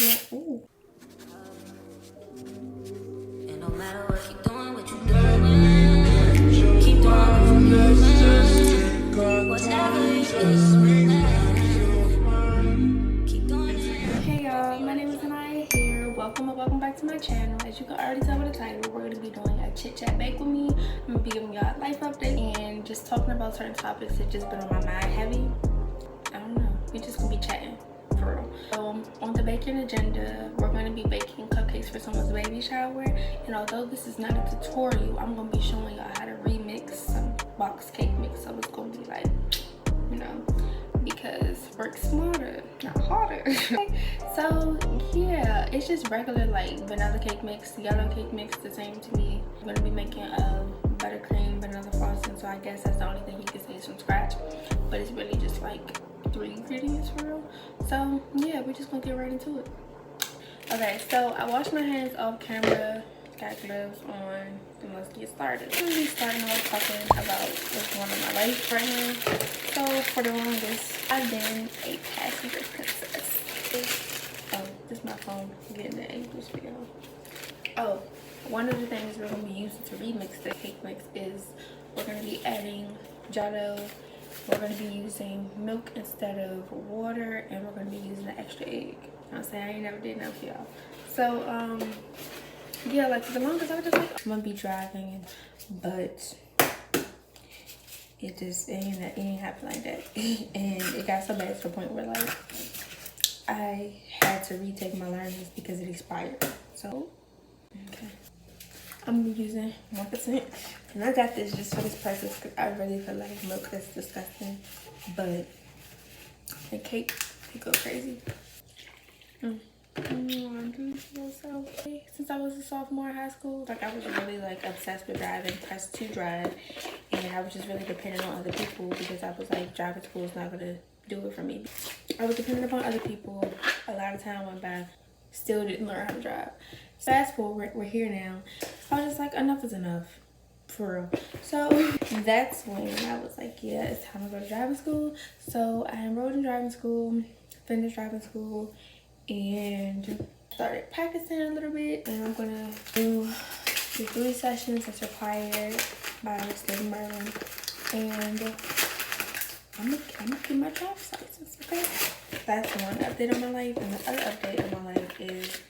smell. Ooh. And no matter what, keep doing what you're doing. Keep doing what you're doing. Whatever it is. Keep doing it. Hey y'all, my name is Anaya here. Welcome or welcome back to my channel. As you can already tell by the title, we're going to be doing a chit chat bake with me. I'm going to be giving y'all a life update and just talking about certain topics that just been on my mind heavy. I don't know. We just going to be chatting for real. So on the baking agenda, we're going to be baking cupcakes for someone's baby shower. And although this is not a tutorial, I'm going to be showing y'all how to remix some box cake mix. So it's going to be like, you know, because work smarter, not harder. So yeah, it's just regular like vanilla cake mix, yellow cake mix, the same to me. I'm gonna be making a buttercream vanilla frosting, so I guess that's the only thing you can say is from scratch, but it's really just like 3 ingredients for real. So yeah, we're just gonna get right into it. Okay, so I washed my hands off camera, got gloves on, and let's get started. I'm gonna be starting off talking about what's going on in my life right now. So for the longest, I've been a passenger princess. Oh, this is my phone getting the English video. Oh, one of the things we're gonna be using to remix the cake mix is we're gonna be adding gelato. We're gonna be using milk instead of water, and we're gonna be using an extra egg. I'm saying I ain't never did nothing for y'all. So yeah, like for the longest I was just like, I'm gonna be driving, but it ain't happen like that. And it got so bad to the point where like I had to retake my learners because it expired. So okay, I'm gonna be using 1%, and I got this just for this purpose because I really feel like milk is disgusting, but the cake could go crazy. Since I was a sophomore in high school, like I was really like obsessed with driving, pressed to drive, and I was just really dependent on other people because I was like, driving school is not gonna do it for me. I was dependent upon other people. A lot of time went by, still didn't learn how to drive. Fast forward, we're here now. I was just like, enough is enough, for real. So that's when I was like, yeah, it's time to go to driving school. So I enrolled in driving school, finished driving school, and started practicing a little bit. And I'm gonna do the 3 sessions that's required by the state of Maryland, and I'm gonna get my driver's license. Okay, that's one update on my life, and the other update on my life is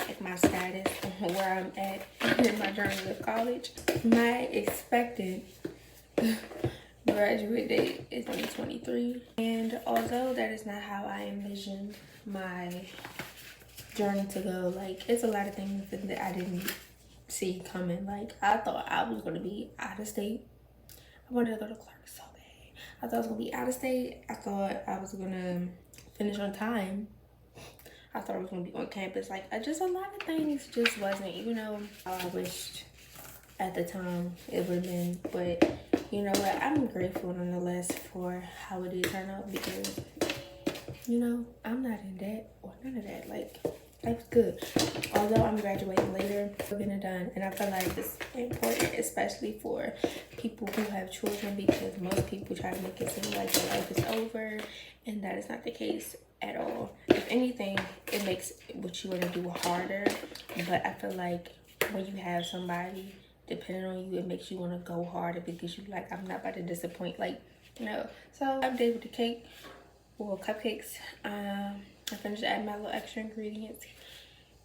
like my status and where I'm at in my journey with college. My expected graduate date is 2023, and although that is not how I envisioned my journey to go, like it's a lot of things that I didn't see coming. Like I thought I was gonna be out of state. I wanted to go to Clark so bad. I thought I was gonna be out of state. I thought I was gonna finish on time. I thought I was gonna be on campus. Like just a lot of things just wasn't, you know, how I wished at the time it would have been. But you know what, I'm grateful nonetheless for how it did turn out, because you know, I'm not in debt or none of that. Like, life's good. Although I'm graduating later, we're getting it done. And I feel like it's important, especially for people who have children, because most people try to make it seem like their life is over, and that is not the case at all. If anything, it makes what you want to do harder. But I feel like when you have somebody depending on you, it makes you want to go harder, because you like, I'm not about to disappoint, like, you know. So update with the cake. Well, cupcakes. I finished adding my little extra ingredients,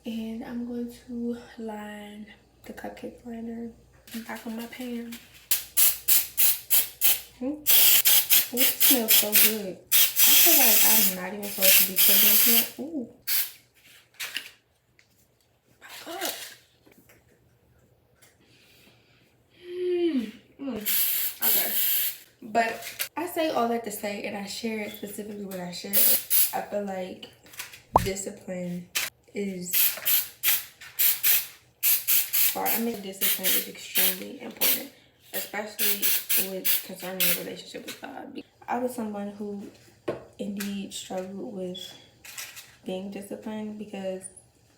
and I'm going to line the cupcake liner back on my pan. Oh, it smells so good. I feel like I'm not even supposed to be putting this in. Ooh. Okay. But I say all that to say, and I share it specifically what I share. I feel like discipline is, discipline is extremely important, especially with concerning a relationship with God. I was someone who indeed struggled with being disciplined, because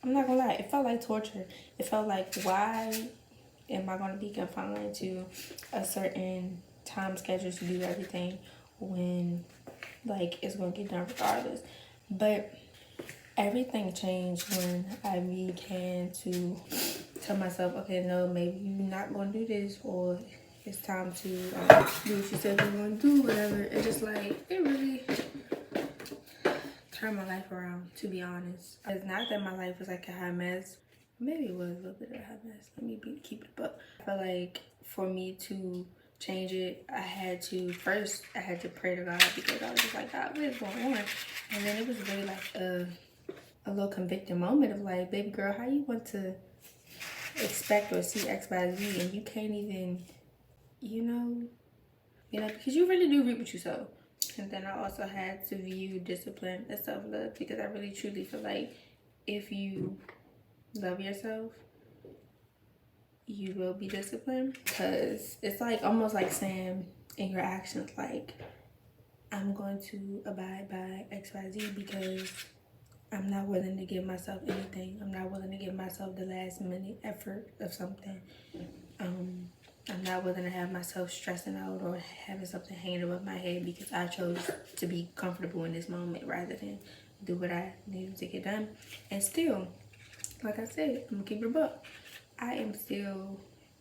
I'm not gonna lie, it felt like torture. It felt like, why am I gonna be confined to a certain time schedule to do everything when like it's gonna get done regardless? But everything changed when I began to tell myself, okay, no, maybe you're not going to do this, or it's time to do what you said you were going to do, whatever. It's just like, it really turned my life around, to be honest. It's not that my life was like a hot mess. Maybe it was a little bit of a hot mess. Let me keep it up. I feel like for me to change it, I had to pray to God, because I was just like, God, what is going on? And then it was really like a little convicting moment of like, baby girl, how you want to expect or see X, Y, Z, and you can't even, you know, because you really do reap what you sow. And then I also had to view discipline as self-love, because I really truly feel like if you love yourself, you will be disciplined. Because it's like almost like saying in your actions, like, I'm going to abide by X, Y, Z because I'm not willing to give myself anything. I'm not willing to give myself the last minute effort of something. I'm not willing to have myself stressing out or having something hanging above my head, because I chose to be comfortable in this moment rather than do what I needed to get done. And still, like I said, I'm gonna keep it a buck. I am still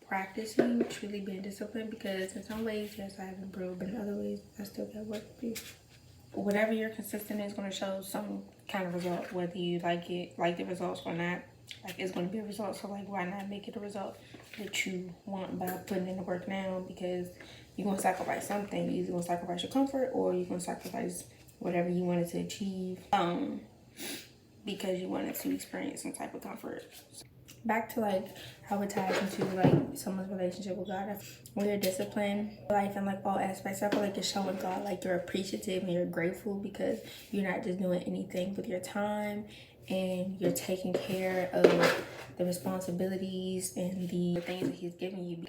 practicing truly being disciplined, because in some ways, yes, I have improved, but in other ways, I still got work to do. Whatever you're consistent is going to show some kind of result, whether you like the results or not. Like, it's going to be a result, so like, why not make it a result that you want by putting in the work now? Because you're going to sacrifice something. You're either going to sacrifice your comfort, or you're going to sacrifice whatever you wanted to achieve because you wanted to experience some type of comfort. Back to like how it ties into like someone's relationship with God. When you're disciplined, life in like all aspects, I feel like you're showing God like you're appreciative and you're grateful, because you're not just doing anything with your time, and you're taking care of the responsibilities and the things that He's giving you.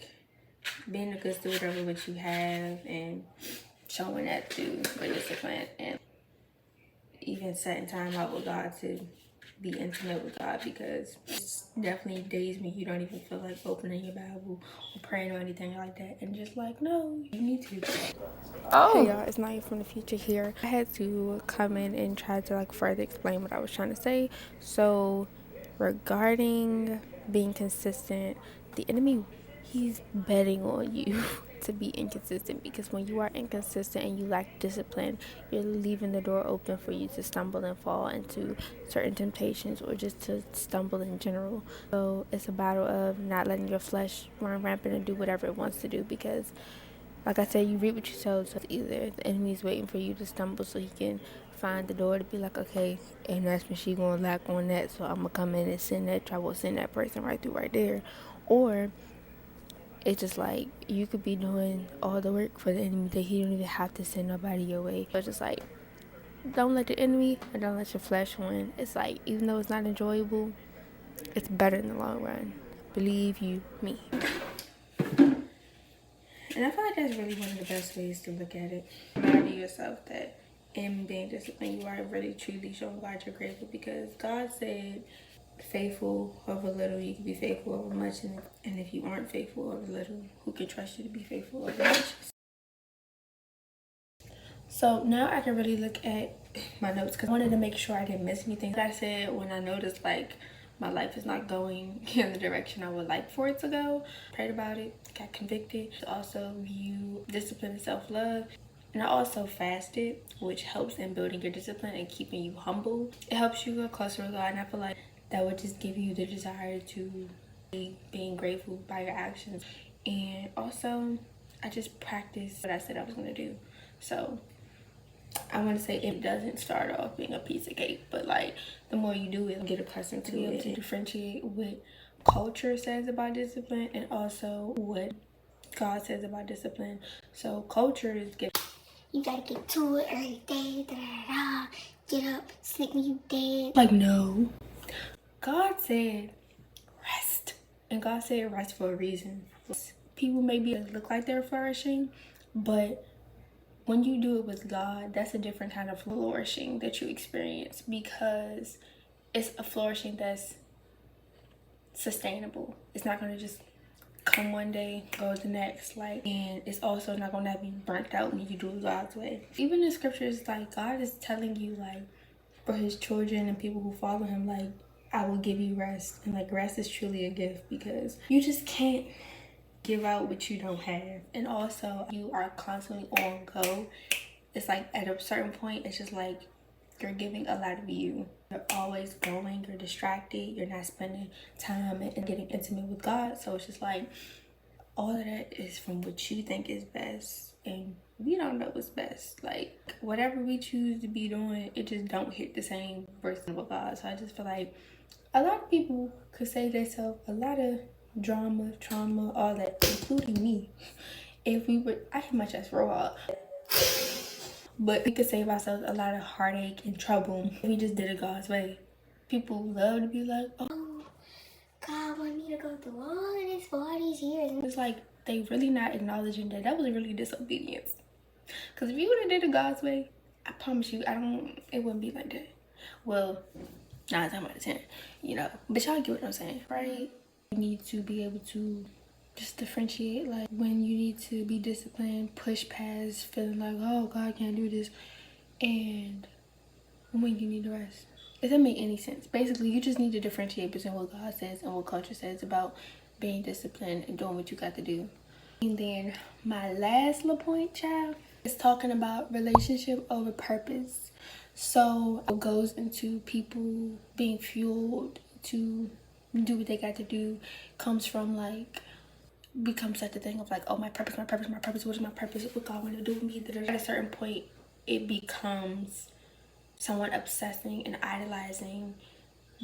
Being a good steward over what you have, and showing that through your discipline, and even setting time out with God to be intimate with God, because it's definitely days when you don't even feel like opening your Bible or praying or anything like that, and just like, no, you need to. Hey y'all, it's Naya from the future here. I had to come in and try to like further explain what I was trying to say. So regarding being consistent, the enemy, he's betting on you to be inconsistent, because when you are inconsistent and you lack discipline, you're leaving the door open for you to stumble and fall into certain temptations, or just to stumble in general. So it's a battle of not letting your flesh run rampant and do whatever it wants to do, because like I said, you reap what you sow. So it's either the enemy's waiting for you to stumble so he can find the door to be like, okay, and that's when she gonna lack on that, so I'm gonna come in and send that person right through right there. Or it's just like, you could be doing all the work for the enemy that he don't even have to send nobody your way. So it's just like, don't let the enemy and don't let your flesh win. It's like, even though it's not enjoyable, it's better in the long run. Believe you me. And I feel like that's really one of the best ways to look at it. Remind yourself that in being disciplined, you are really truly showing God you're grateful, because God said, faithful over little, you can be faithful over much, and if you aren't faithful over little, who can trust you to be faithful over much? So now I can really look at my notes, because I wanted to make sure I didn't miss anything. Like I said, when I noticed like my life is not going in the direction I would like for it to go, prayed about it, got convicted. Also view discipline and self-love. And I also fasted, which helps in building your discipline and keeping you humble. It helps you go closer to God, and I feel like that would just give you the desire to be being grateful by your actions. And also, I just practiced what I said I was going to do. So I want to say it doesn't start off being a piece of cake, but like the more you do it, get accustomed to it, to differentiate what culture says about discipline and also what God says about discipline. So culture is you gotta get to it every day, get up, sleep when you dead. Like, no. God said rest. And God said rest for a reason. People maybe look like they're flourishing, but when you do it with God, that's a different kind of flourishing that you experience, because it's a flourishing that's sustainable. It's not gonna just come one day, go the next, like, and it's also not gonna be burnt out when you do it God's way. Even in scriptures, like, God is telling you, like, for his children and people who follow him, like, I will give you rest. And like, rest is truly a gift because you just can't give out what you don't have. And also, you are constantly on go. It's like at a certain point, it's just like you're giving a lot of you. You're always going, you're distracted, you're not spending time and getting intimate with God. So it's just like all of that is from what you think is best, and we don't know what's best. Like, whatever we choose to be doing, it just don't hit the same version with God. So I just feel like a lot of people could save themselves a lot of drama, trauma, all that, including me. If we would, I hit my chest for a while, but we could save ourselves a lot of heartache and trouble if we just did it God's way. People love to be like, oh, God want me to go through all of this for all these years. And it's like, they really not acknowledging that was really disobedience. Because if you would have did it God's way, I promise you, it wouldn't be like that. Well, 9 times out of 10, you know. But y'all get what I'm saying, right? You need to be able to just differentiate, like, when you need to be disciplined, push past feeling like, oh, God, I can't do this, and when you need to rest. It doesn't make any sense. Basically, you just need to differentiate between what God says and what culture says about being disciplined and doing what you got to do. And then my last little point, child, is talking about relationship over purpose. So it goes into people being fueled to do what they got to do, comes from like, becomes such a thing of like, oh, my purpose, what is my purpose, what God want to do with me. At a certain point, it becomes someone obsessing and idolizing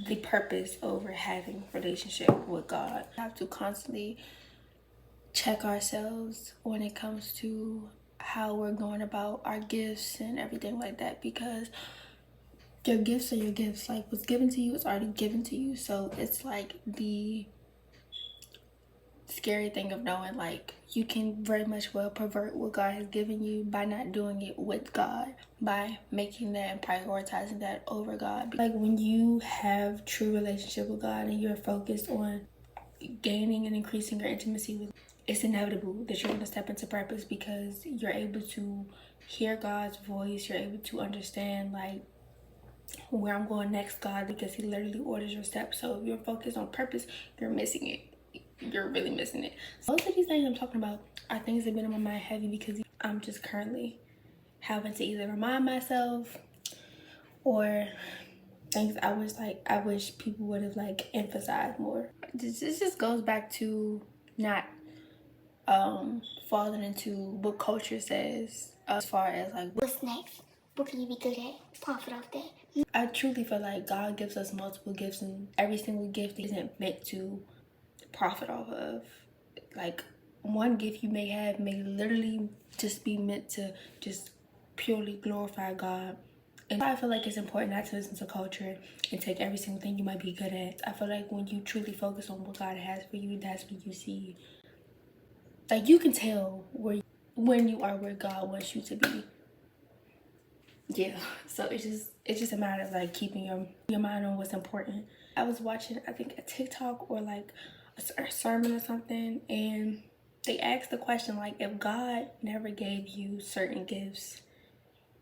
the purpose over having a relationship with God. We have to constantly check ourselves when it comes to how we're going about our gifts and everything like that, because your gifts are your gifts. Like, what's given to you is already given to you. So it's like the scary thing of knowing, like, you can very much well pervert what God has given you by not doing it with God, by making that and prioritizing that over God. Like, when you have true relationship with God and you're focused on gaining and increasing your intimacy with, it's inevitable that you're going to step into purpose, because you're able to hear God's voice. You're able to understand, like, where I'm going next, God, because he literally orders your steps. So if you're focused on purpose, you're missing it. You're really missing it. So most of these things I'm talking about are things that have been in my mind heavy, because I'm just currently having to either remind myself, or things I wish people would have like emphasized more. This just goes back to not falling into what culture says, as far as like, what's next? What can you be good at? Profit off that. I truly feel like God gives us multiple gifts, and every single gift isn't meant to profit off of. Like, one gift you may have may literally just be meant to just purely glorify God. And I feel like it's important not to listen to culture and take every single thing you might be good at. I feel like when you truly focus on what God has for you, that's when you see, like, you can tell when you are where God wants you to be. Yeah, so it's just a matter of like keeping your mind on what's important. I was watching, I think, a TikTok or like a sermon or something, and they asked the question, like, if God never gave you certain gifts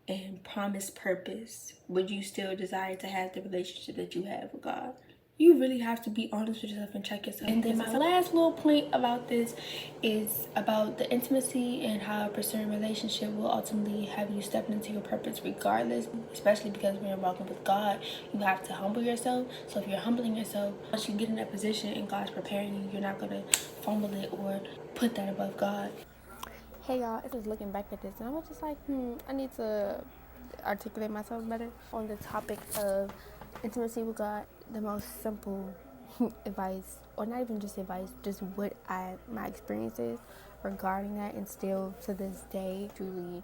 and promised purpose, would you still desire to have the relationship that you have with God? You really have to be honest with yourself and check yourself. And then my last little point about this is about the intimacy and how pursuing a relationship will ultimately have you step into your purpose regardless, especially because when you're walking with God, you have to humble yourself. So if you're humbling yourself, once you get in that position and God's preparing you, you're not going to fumble it or put that above God. Hey y'all, I was looking back at this and I was just like, I need to articulate myself better on the topic of intimacy with God. The most simple advice, or not even just advice, just what my experiences regarding that, and still to this day truly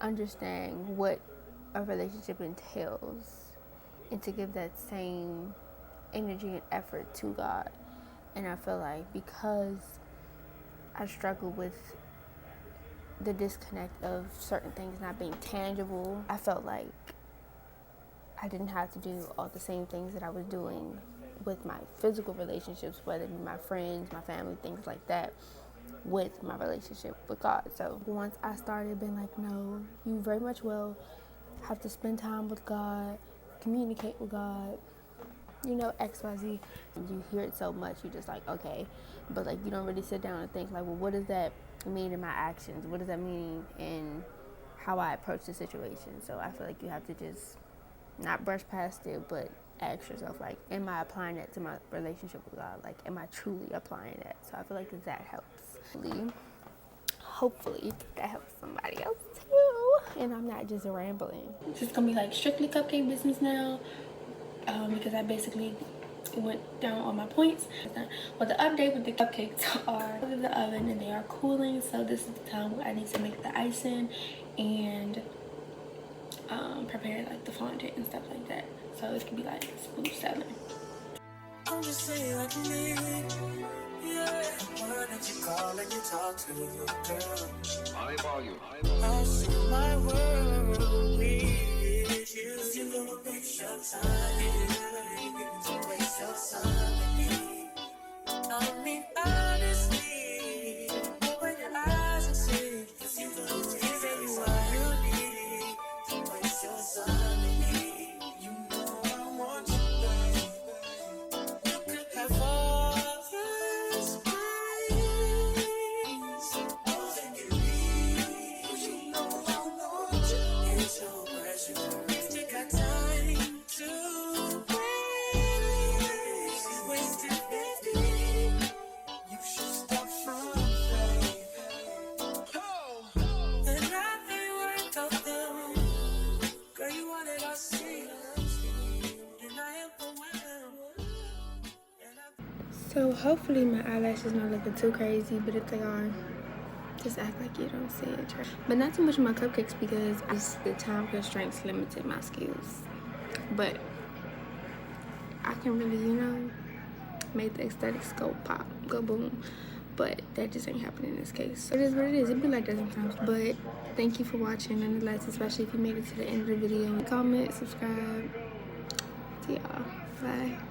understand what a relationship entails, and to give that same energy and effort to God. And I feel like because I struggle with the disconnect of certain things not being tangible, I felt like I didn't have to do all the same things that I was doing with my physical relationships, whether it be my friends, my family, things like that, with my relationship with God. So once I started being like, no, you very much will have to spend time with God communicate with God, you know, XYZ. You hear it so much, you're just like, okay, but like you don't really sit down and think like, well, what does that mean in my actions? What does that mean in how I approach the situation? So I feel like you have to just not brush past it, but ask yourself, like, am I applying that to my relationship with God? Like, am I truly applying that? So I feel like that helps. Hopefully that helps somebody else too. And I'm not just rambling. It's just gonna be like strictly cupcake business now, because I basically went down all my points. But the update with the cupcakes are in the oven and they are cooling, so this is the time where I need to make the icing and prepare like the fondant and stuff like that, so it can be like smooth sailing. I'm just saying like me, yeah. Why don't you call and you talk to girl? High volume. I see my world with you. You gonna waste your time. Don't waste your time with me. I mean honestly, open your eyes and see. 'Cause you gonna give everyone you need. Don't waste your time with me. You know I want you, baby. You could have all this praise. All that you need. 'Cause you know I want you. It's your pressure. If you got time to waste, waste it, baby. You should stop trying. And I ain't worried about them. Girl, you wanted I see. And I am overwhelmed. So hopefully my eyelashes not looking too crazy, but if they are, just act like you don't see it. But not too much of my cupcakes because the time constraints limited my skills. But I can really, you know, make the aesthetics go pop, go boom. But that just ain't happening in this case. So it is what it is. It be like that sometimes. But thank you for watching nonetheless, especially if you made it to the end of the video. Comment, subscribe. See y'all. Bye.